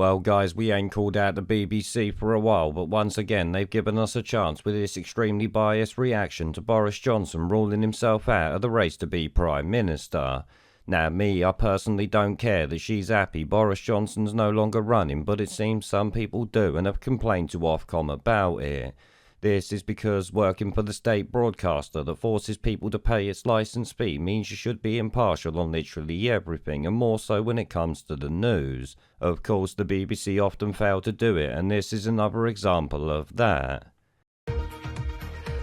Well, guys, we ain't called out the BBC for a while, but once again they've given us a chance with this extremely biased reaction to Boris Johnson ruling himself out of the race to be Prime Minister. Now, I personally don't care that she's happy Boris Johnson's no longer running, but it seems some people do and have complained to Ofcom about it. This is because working for the state broadcaster that forces people to pay its licence fee means you should be impartial on literally everything, and more so when it comes to the news. Of course, the BBC often fail to do it, and this is another example of that.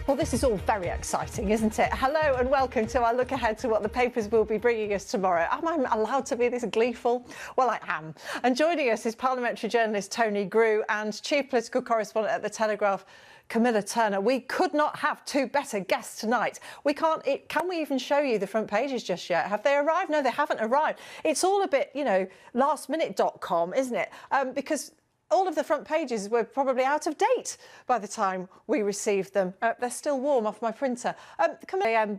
Well, this is all very exciting, isn't it? Hello and welcome to our look ahead to what the papers will be bringing us tomorrow. Am I allowed to be this gleeful? Well, I am. And joining us is parliamentary journalist Tony Grew and chief political correspondent at The Telegraph, Camilla Turner. We could not have two better guests tonight. Can we even show you the front pages just yet? Have they arrived? No, they haven't arrived. It's all a bit, lastminute.com, isn't it? Because all of the front pages were probably out of date by the time we received them. They're still warm off my printer.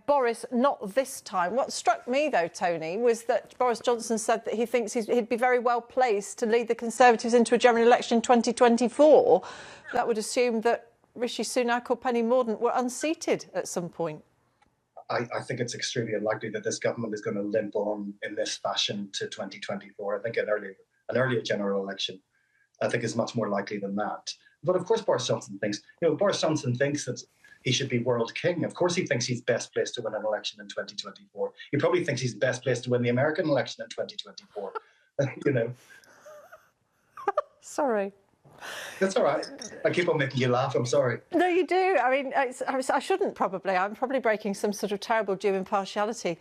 Boris, not this time. What struck me, though, Tony, was that Boris Johnson said that he thinks he'd be very well placed to lead the Conservatives into a general election in 2024. That would assume that Rishi Sunak or Penny Mordaunt were unseated at some point. I think it's extremely unlikely that this government is going to limp on in this fashion to 2024. I think an earlier general election, I think, is much more likely than that. But of course, Boris Johnson thinks that he should be world king. Of course, he thinks he's best placed to win an election in 2024. He probably thinks he's best placed to win the American election in 2024. Sorry. That's all right. I keep on making you laugh. I'm sorry. No, you do. I mean, I shouldn't probably. I'm probably breaking some sort of terrible due impartiality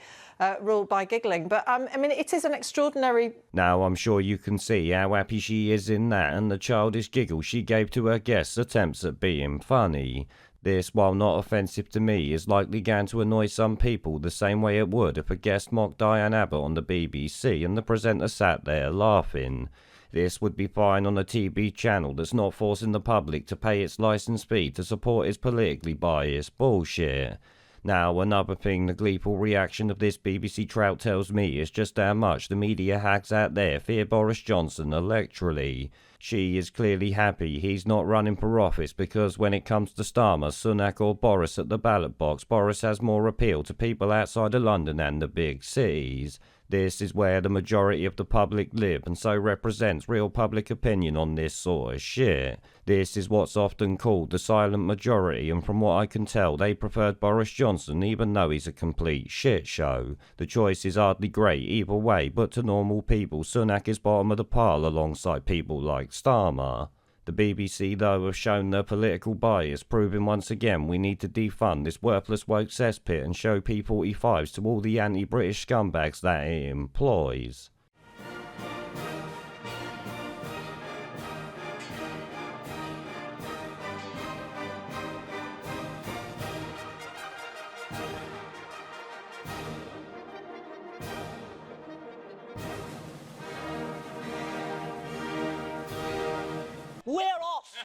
rule by giggling. But, it is an extraordinary... Now, I'm sure you can see how happy she is in that and the childish giggle she gave to her guests' attempts at being funny. This, while not offensive to me, is likely going to annoy some people the same way it would if a guest mocked Diane Abbott on the BBC and the presenter sat there laughing. This would be fine on a TV channel that's not forcing the public to pay its licence fee to support its politically biased bullshit. Now, another thing the gleeful reaction of this BBC trout tells me is just how much the media hags out there fear Boris Johnson electorally. She is clearly happy he's not running for office because when it comes to Starmer, Sunak or Boris at the ballot box, Boris has more appeal to people outside of London and the big cities. This is where the majority of the public live and so represents real public opinion on this sort of shit. This is what's often called the silent majority, and from what I can tell they preferred Boris Johnson even though he's a complete shit show. The choice is hardly great either way, but to normal people Sunak is bottom of the pile alongside people like Starmer. The BBC, though, have shown their political bias, proving once again we need to defund this worthless woke cesspit and show P45s to all the anti-British scumbags that it employs.